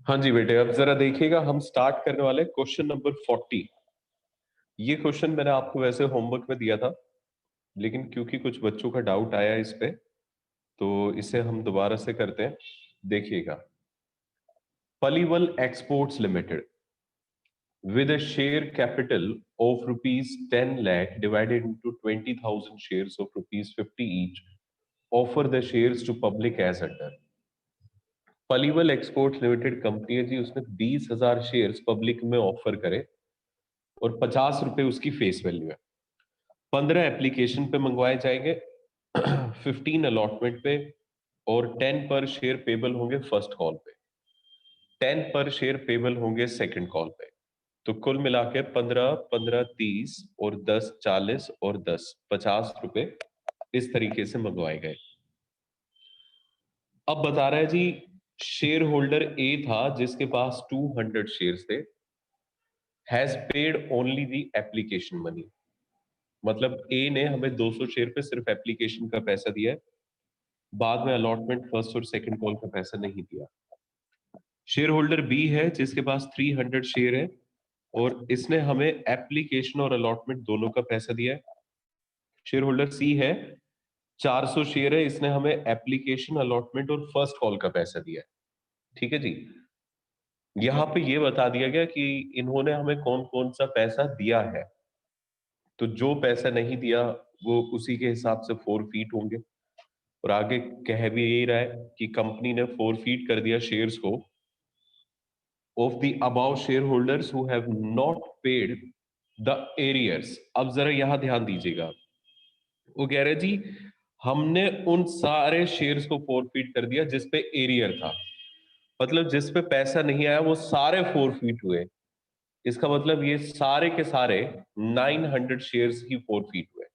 हाँ जी बेटे, अब जरा देखिएगा, हम स्टार्ट करने वाले क्वेश्चन नंबर 40। ये क्वेश्चन मैंने आपको वैसे होमवर्क में दिया था, लेकिन क्योंकि कुछ बच्चों का डाउट आया इस पे, तो इसे हम दोबारा से करते हैं। देखिएगा, Paliwal exports limited with a share capital of rupees 10 lakh divided into 20,000 shares of rupees 50 each, offer the shares to public as under। Paliwal exports limited company है जी, उसने 20,000 शेयर्स पब्लिक में ऑफर करे और 50 रुपए उसकी फेस वैल्यू है। 15 एप्लीकेशन पे मंगवाए जाएंगे, 15 अलॉटमेंट पे, और 10 पर शेयर पेबल होंगे फर्स्ट कॉल पे, 10 पर शेयर पेबल होंगे सेकंड कॉल पे। तो कुल मिला के 15 15 30 और 10 40 और 10 50 रुपए इस तरीके से मंगवाए गए। अब बता रहा है जी, शेयर होल्डर ए था जिसके पास 200 शेयर्स थे, has paid only the application money. मतलब ए ने हमें 200 शेयर पे सिर्फ एप्लीकेशन का पैसा दिया है, बाद में अलॉटमेंट फर्स्ट और सेकंड कॉल का पैसा नहीं दिया। शेयर होल्डर बी है जिसके पास 300 शेयर है और इसने हमें एप्लीकेशन और अलॉटमेंट दोनों का पैसा दिया है। शेयर होल्डर सी है, 400 शेयर है, इसने हमें एप्लीकेशन, अलॉटमेंट और फर्स्ट कॉल का पैसा दिया है। ठीक है जी। यहाँ पे ये बता दिया गया कि इन्होंने हमें कौन कौन सा पैसा दिया है। तो जो पैसा नहीं दिया वो उसी के हिसाब से 4 फीट होंगे। और आगे कह भी यही रहा है कि कंपनी ने 4 फीट कर दिया शेयर्स को of the above share holders who have not paid the arrears. अब जरा यहां ध्यान दीजिएगा, वो कह रहे जी हमने उन सारे शेयर्स को 4 फीट कर दिया जिसपे एरियर था। मतलब जिस पे पैसा नहीं आया वो सारे 4 फीट हुए। इसका मतलब ये सारे के सारे 900 शेयर्स ही 4 फीट हुए।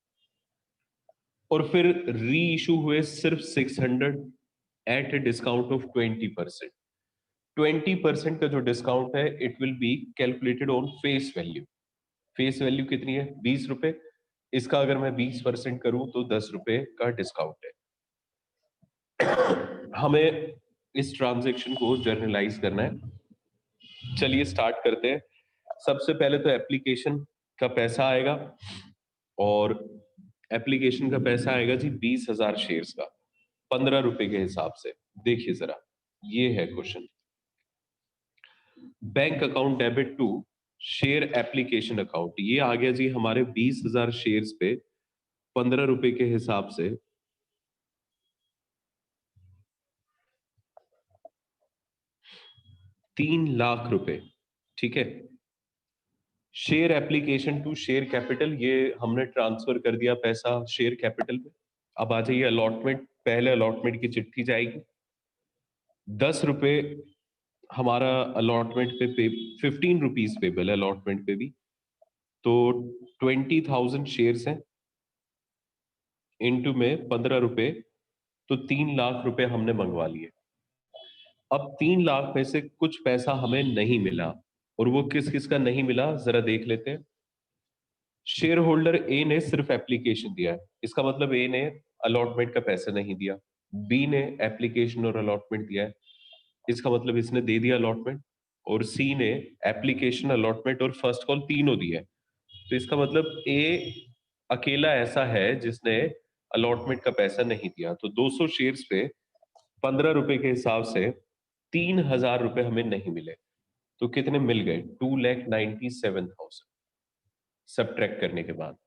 और फिर री इशू हुए सिर्फ 600 एट ए डिस्काउंट ऑफ 20%। 20% का जो डिस्काउंट है it will be calculated on face value. Face value कितनी है? 20 रुपए। इसका अगर मैं 20% करूं तो 10 रुपए का डिस्काउंट है। हमें इस ट्रांजेक्शन को जर्नलाइज करना है। चलिए स्टार्ट करते हैं। सबसे पहले तो एप्लीकेशन का पैसा आएगा, और एप्लीकेशन का पैसा आएगा जी 20,000 शेयर्स का, 15 रुपए के हिसाब से। देखिए जरा, ये है question. Bank account debit to share application account, ये आ गया जी हमारे 20,000 शेयर्स पे 15 रुपए के हिसाब से 3 लाख रुपए। ठीक है। Share application to share capital, ये हमने ट्रांसफर कर दिया पैसा शेयर कैपिटल में। अब आ जाइए अलॉटमेंट। पहले अलॉटमेंट की चिट्ठी जाएगी, 10 रुपए हमारा अलॉटमेंट पे 15 रुपीज पेबल है अलॉटमेंट पे भी। तो 20,000 शेयर्स हैं, इनटू में 15 रुपए, तो 3 लाख रुपए हमने मंगवा लिए। अब 3 लाख में से कुछ पैसा हमें नहीं मिला, और वो किस किस का नहीं मिला जरा देख लेते हैं। शेयर होल्डर ए ने सिर्फ एप्लीकेशन दिया है, इसका मतलब ए ने अलॉटमेंट का पैसा नहीं दिया। बी ने एप्लीकेशन और अलॉटमेंट दिया है, इसका मतलब इसने दे दिया अलॉटमेंट। और सी ने एप्लीकेशन, अलॉटमेंट और फर्स्ट कॉल तीनों दिया है। तो इसका मतलब ए अकेला ऐसा है जिसने अलॉटमेंट का पैसा नहीं दिया। तो 200 शेयर्स पे 15 रुपए के हिसाब से 3,000 रुपए हमें नहीं मिले। तो कितने मिल गए? 2,97,000 सब्ट्रैक्ट करने के बाद।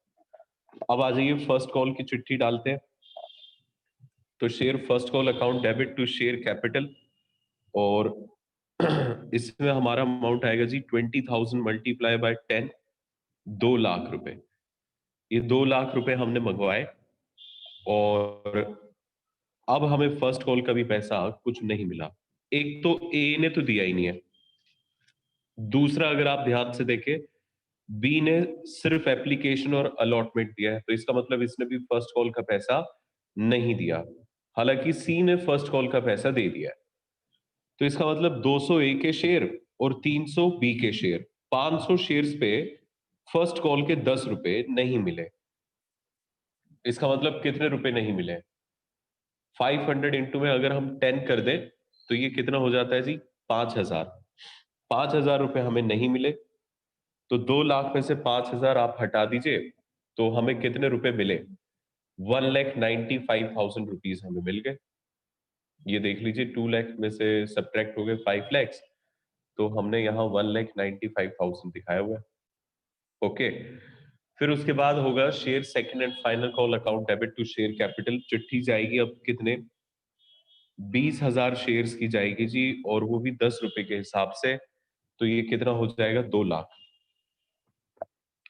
अब आ जाइए फर्स्ट कॉल की चिट्ठी डालते हैं। तो share first call account debit to share capital, और इसमें हमारा अमाउंट आएगा जी 20,000 मल्टीप्लाई बाय 10, 2 लाख रुपए। ये 2 लाख रुपए हमने मंगवाए, और अब हमें फर्स्ट कॉल का भी पैसा कुछ नहीं मिला। एक तो ए ने तो दिया ही नहीं है। दूसरा, अगर आप ध्यान से देखें, बी ने सिर्फ एप्लीकेशन और अलॉटमेंट दिया है, तो इसका मतलब इसने भी फर्स्ट कॉल का पैसा नहीं दिया। हालांकि सी ने फर्स्ट कॉल का पैसा दे दिया है। तो इसका मतलब 200 ए के शेयर और 300 बी के शेयर, 500 शेयर्स पे फर्स्ट कॉल के 10 रुपए नहीं मिले। इसका मतलब कितने रुपए नहीं मिले? 500 इंटू में अगर हम 10 कर दें तो ये कितना हो जाता है जी? 5,000, 5,000 रुपए हमें नहीं मिले, तो 2 लाख में से 5,000 आप हटा दीजिए, तो हमें कितने रुपए मिले? 1,95,000 रुपीज हमें मिल गए। ये देख लीजिए, 2 लाख में से सब्ट्रैक्ट हो गए 5 lakhs, तो हमने यहाँ 1,95,000 दिखाया हुआ है। ओके, फिर उसके बाद होगा share second and final call account debit to share capital. चिट्ठी जाएगी अब कितने? 20,000 शेयर्स की जाएगी जी, और वो भी 10 रुपए के हिसाब से। तो ये कितना हो जाएगा? 2 लाख।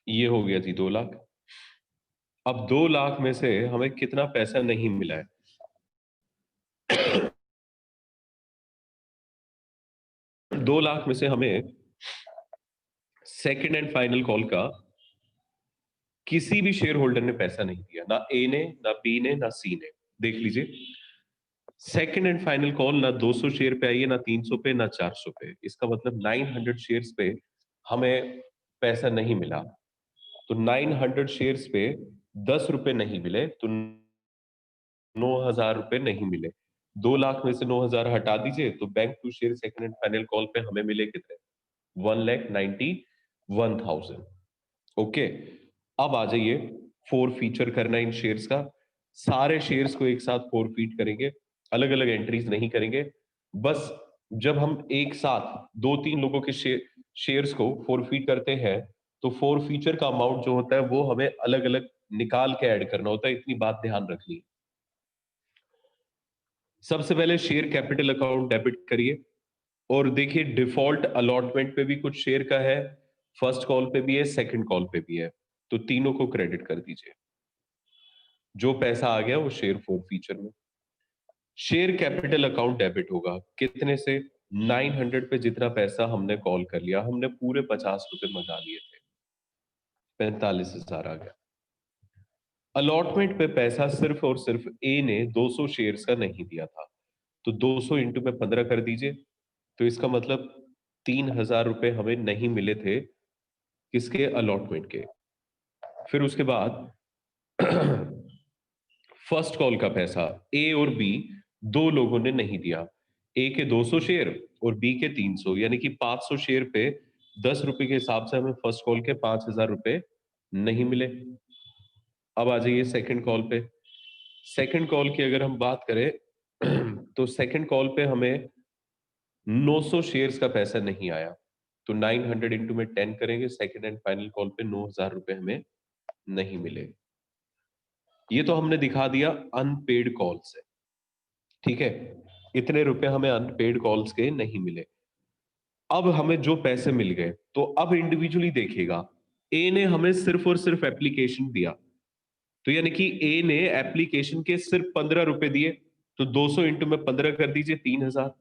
ये हो गया जी 2 लाख। अब 2 लाख में से हमें कितना पैसा नहीं मिला है? 2 लाख में से हमें सेकंड एंड फाइनल कॉल का किसी भी शेयर होल्डर ने पैसा नहीं दिया, ना ए ने, ना बी ने, ना सी ने। देख लीजिए, सेकंड एंड फाइनल कॉल ना 200 शेयर पे आई है, ना 300 पे, ना 400 पे। इसका मतलब 900 शेयर्स पे हमें पैसा नहीं मिला। तो 900 शेयर्स पे 10 रुपए नहीं मिले, तो 9,000 रुपए नहीं मिले। 2 लाख में से 9,000 हटा दीजिए, तो bank to share second and final call पे हमें मिले कितने? 1,91,000। ओके, अब आ जाइए, फोर फीचर करना है इन शेयर्स का। सारे शेयर्स को एक साथ फोर फीट करेंगे, अलग अलग एंट्रीज नहीं करेंगे। बस जब हम एक साथ दो तीन लोगों के शेयर्स को फोर फीट करते हैं, तो फोर फीचर का अमाउंट जो होता है वो हमें अलग अलग निकाल के ऐड करना होता है। इतनी बात ध्यान रखनी है। सबसे पहले शेयर कैपिटल अकाउंट डेबिट करिए, और देखिए डिफॉल्ट अलॉटमेंट पे भी कुछ शेयर का है, फर्स्ट कॉल पे भी है, सेकंड कॉल पे भी है, तो तीनों को क्रेडिट कर दीजिए। जो पैसा आ गया वो शेयर फोर फीचर में। शेयर कैपिटल अकाउंट डेबिट होगा कितने से? 900 पे जितना पैसा हमने कॉल कर लिया, हमने पूरे 50 रुपए मंगा लिए थे, 45,000 आ गया। अलॉटमेंट पे पैसा सिर्फ और सिर्फ ए ने 200 शेयर्स का नहीं दिया था, तो 200 इंटू में 15 कर दीजिए। तो इसका मतलब 3,000 रुपए हमें नहीं मिले थे, किसके? अलॉटमेंट के। फिर उसके बाद फर्स्ट कॉल का पैसा ए और बी दो लोगों ने नहीं दिया। ए के 200 शेयर और बी के 300, यानी कि 500 शेयर पे 10 रुपए के हिसाब से हमें फर्स्ट कॉल के 5,000 रुपए नहीं मिले। अब आ जाइए सेकंड कॉल पे। सेकंड कॉल की अगर हम बात करें तो सेकंड कॉल पे हमें 900 शेयर्स का पैसा नहीं आया, तो 900 इंटू में 10 करेंगे, सेकंड एंड फाइनल कॉल पे 9,000 रुपए हमें नहीं मिले। ये तो हमने दिखा दिया अनपेड कॉल से, ठीक है। इतने रुपए हमें अनपेड कॉल्स के नहीं मिले। अब हमें जो पैसे मिल गए, तो अब इंडिविजुअली देखिएगा, ए ने हमें सिर्फ और सिर्फ एप्लीकेशन दिया, तो यानी कि ए ने एप्लीकेशन के सिर्फ 15 रुपए दिए, तो 200 इंटू में 15 कर दीजिए, 3,000।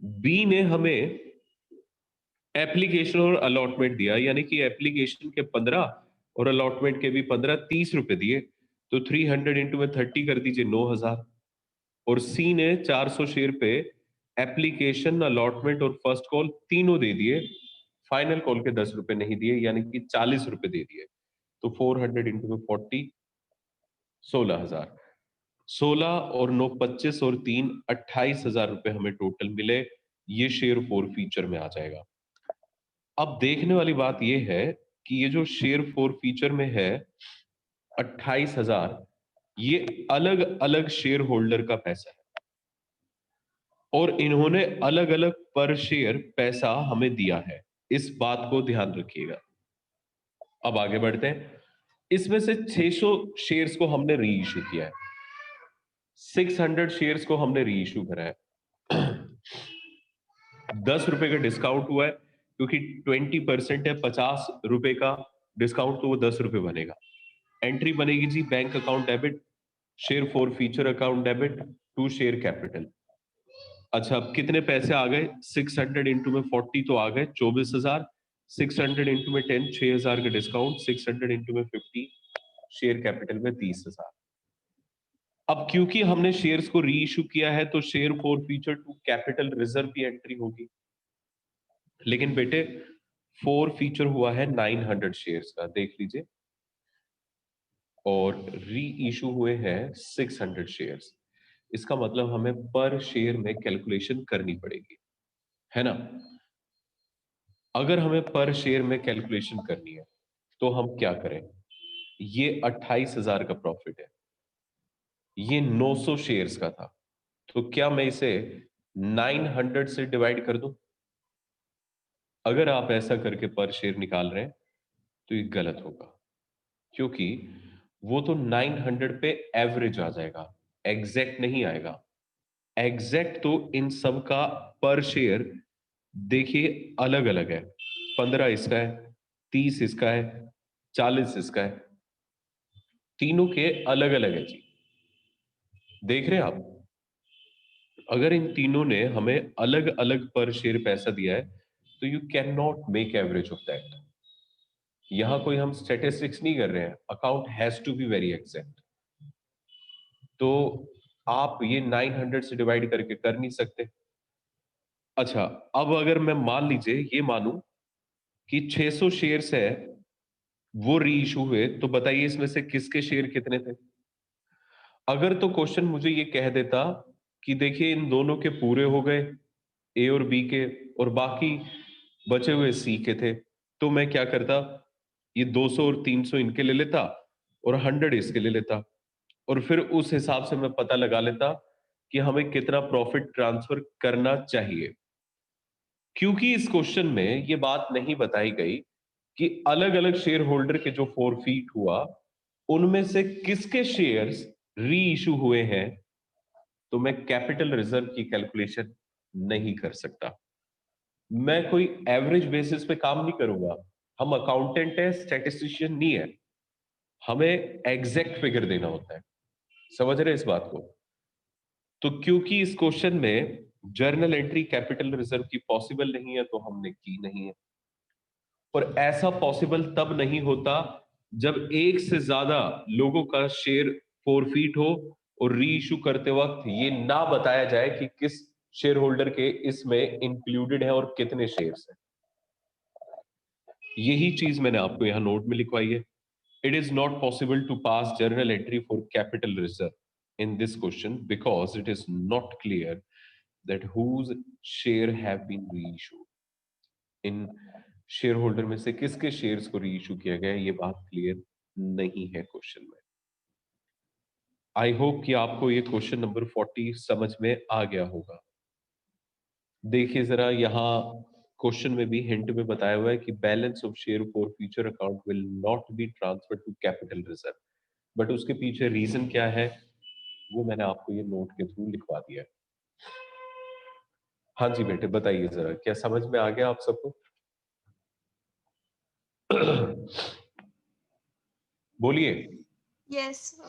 बी ने हमें एप्लीकेशन और अलॉटमेंट दिया, यानी कि एप्लीकेशन के 15 और अलॉटमेंट के भी 15, 30 रुपए दिए, तो 300 इंटू में 30 कर दीजिए, 9,000। और सी ने 400 शेयर पे एप्लीकेशन, अलॉटमेंट और फर्स्ट कॉल तीनों दे दिए, फाइनल कॉल के 10 रुपए नहीं दिए, यानी कि 40 रुपए दे दिए। तो 400 इंटू में 40, 16,000। 16 और 9 25 और 3 28,000 रुपए हमें टोटल मिले। ये शेयर फोर फीचर में आ जाएगा। अब देखने वाली बात यह है कि ये जो शेयर फोर फीचर में है 28,000, ये अलग अलग शेयर होल्डर का पैसा है, और इन्होंने अलग अलग पर शेयर पैसा हमें दिया है। इस बात को ध्यान रखिएगा। अब आगे बढ़ते हैं। इसमें से 600 शेयर्स को हमने री इशू किया है, 600 शेयर्स को हमने री इशू करा है। 10 रुपए का डिस्काउंट हुआ है, क्योंकि 20% है, 50 रुपए का डिस्काउंट, तो वो 10 रुपए बनेगा। एंट्री बनेगी जी bank account debit, share forfeiture account debit to share capital. अच्छा, अब कितने पैसे आ गए? 600 इंटू में 40 तो आ गए 24,000। 600 इंटू में 10, 6,000 का डिस्काउंट, 600 इंटू में 50, शेयर कैपिटल में 30,000। अब क्योंकि हमने शेयर्स को री इशू किया है, तो share forfeiture to capital reserve की एंट्री होगी। लेकिन बेटे, फोर फीचर हुआ है 900 शेयर्स का, देख लीजिए, और री इशू हुए हैं 600 शेयर्स। इसका मतलब हमें पर शेयर में कैलकुलेशन करनी पड़ेगी। है ना। अगर हमें पर शेयर में कैलकुलेशन करनी है तो हम क्या करें? ये 28,000 का प्रॉफिट है, ये 900 शेयर्स का था, तो क्या मैं इसे 900 से डिवाइड कर दूं? अगर आप ऐसा करके पर शेयर निकाल रहे हैं तो ये गलत होगा, क्योंकि वो तो 900 पे एवरेज आ जाएगा, एग्जैक्ट नहीं आएगा। एग्जैक्ट तो इन सब का पर शेयर देखिए अलग अलग है। 15 इसका है, 30 इसका है, 40 इसका है, तीनों के अलग अलग है जी। देख रहे हैं आप? अगर इन तीनों ने हमें अलग अलग पर शेयर पैसा दिया है तो you can not make average of that. यहां कोई हम स्टेटिस्टिक्स नहीं कर रहे हैं, account has to be very exact. तो आप ये 900 से डिवाइड करके कर नहीं सकते। अच्छा, अब अगर मैं मान लीजिए ये मानूं कि 600 शेयर्स है, वो री इशू हुए, तो बताइए इसमें से किसके शेयर कितने थे? अगर तो क्वेश्चन मुझे ये कह देता कि देखिए इन दोनों के पूरे हो गए, ए और बी के, और बाकी बचे हुए सी के थे, तो मैं क्या करता? ये 200 और 300 इनके ले लेता और 100 इसके ले लेता, और फिर उस हिसाब से मैं पता लगा लेता कि हमें कितना प्रॉफिट ट्रांसफर करना चाहिए। क्योंकि इस क्वेश्चन में ये बात नहीं बताई गई कि अलग अलग शेयर होल्डर के जो फॉरफीट हुआ उनमें से किसके शेयर्स री इशू हुए हैं, तो मैं कैपिटल रिजर्व की कैलकुलेशन नहीं कर सकता। मैं कोई एवरेज बेसिस पे काम नहीं करूंगा। हम अकाउंटेंट है, स्टैटिस्टिशियन नहीं है। हमें एग्जैक्ट फिगर देना होता है। समझ रहे हैं इस बात को? तो क्योंकि इस क्वेश्चन में जर्नल एंट्री कैपिटल रिजर्व की पॉसिबल नहीं है, तो हमने की नहीं है। और ऐसा पॉसिबल तब नहीं होता जब एक से ज्यादा लोगों का शेयर फॉरफीट हो और री इशू करते वक्त ये ना बताया जाए कि किस शेयर होल्डर के इसमें इंक्लूडेड है और कितने शेयर्स हैं। यही चीज मैंने आपको यहां नोट में लिखवाई है। It is not possible to pass journal entry for capital reserve in this question because it is not clear that whose share have been reissued. इन शेयर होल्डर में से किसके शेयर्स को रीइश्यू किया गया है, ये बात क्लियर नहीं है क्वेश्चन में। आई होप कि आपको ये क्वेश्चन नंबर 40 समझ में आ गया होगा। देखिए जरा यहाँ क्वेश्चन में भी हिंट में बताया हुआ है कि balance of share forfeiture account will not be transfer to capital reserve, but उसके पीछे रीजन क्या है वो मैंने आपको ये नोट के थ्रू लिखवा दिया है। हाँ जी बेटे बताइए जरा, क्या समझ में आ गया आप सबको? बोलिए। यस।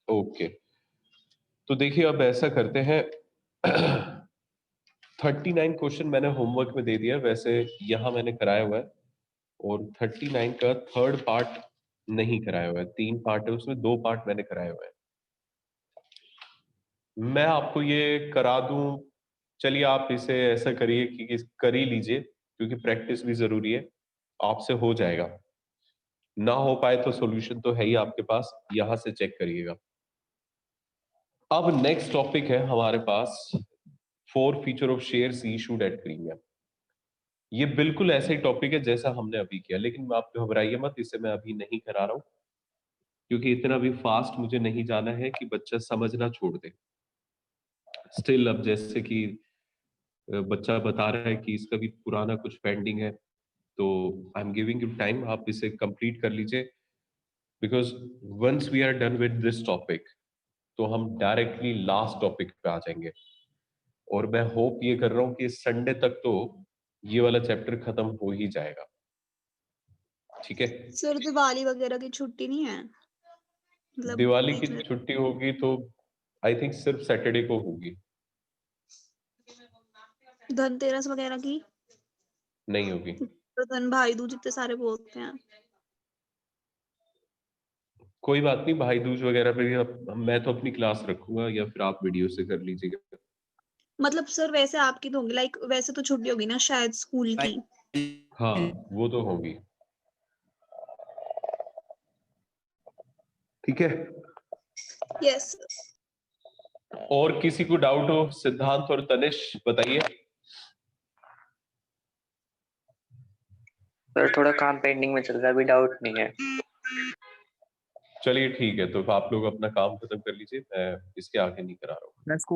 ओके, तो देखिए अब ऐसा करते हैं। 39 क्वेश्चन मैंने होमवर्क में दे दिया, वैसे यहां मैंने कराया हुआ है, और 39 का थर्ड पार्ट नहीं कराया हुआ है। 3 पार्ट है उसमें, 2 पार्ट मैंने कराया हुआ है। मैं आपको ये करा दूं, चलिए आप इसे ऐसा करिए कि कर ही लीजिए, क्योंकि प्रैक्टिस भी जरूरी है। आपसे हो जाएगा, ना हो पाए तो सॉल्यूशन तो है ही आपके पास, यहां से चेक करिएगा। अब नेक्स्ट टॉपिक है हमारे पास, forfeiture of shares issued at premium. ये बिल्कुल ऐसा ही टॉपिक है जैसा हमने अभी किया, लेकिन आप घबराइए मत, इसे मैं अभी नहीं करा रहा हूं, क्योंकि इतना भी फास्ट मुझे नहीं जाना है कि बच्चा समझना छोड़ दे। स्टिल अब जैसे कि बच्चा बता रहा है कि इसका भी पुराना कुछ पेंडिंग है, तो I am giving you time, आप इसे कंप्लीट कर लीजिए, because once we are done with this topic तो हम डायरेक्टली लास्ट टॉपिक पे आ जाएंगे। और मैं होप ये कर रहा हूँ कि संडे तक तो ये वाला चैप्टर खत्म हो ही जाएगा। ठीक है? सर दिवाली वगैरह की छुट्टी नहीं है, मतलब दिवाली की बीच में? छुट्टी होगी तो आई थिंक सिर्फ सैटरडे को होगी, धनतेरस वगैरह की? नहीं होगी। तो धन भाई दूज इतने सारे बोलते हैं। कोई बात नहीं, भाई दूज वगैरह पे भी मैं तो अपनी क्लास रखूंगा, या फिर आप वीडियो से कर लीजिएगा। मतलब सर वैसे आपकी तो होंगी, लाइक वैसे तो छुट्टी होगी ना शायद स्कूल की। हाँ, वो तो होगी। ठीक है। यस। और किसी को डाउट हो? सिद्धांत और तनिष बताइए। सर थोड़ा काम पेंडिंग में चल रहा है, अभी डाउट नहीं है। चलिए ठीक है, तो आप लोग अपना काम खत्म कर लीजिए, मैं इसके आगे नहीं करा रहा हूँ। मैं स्कूल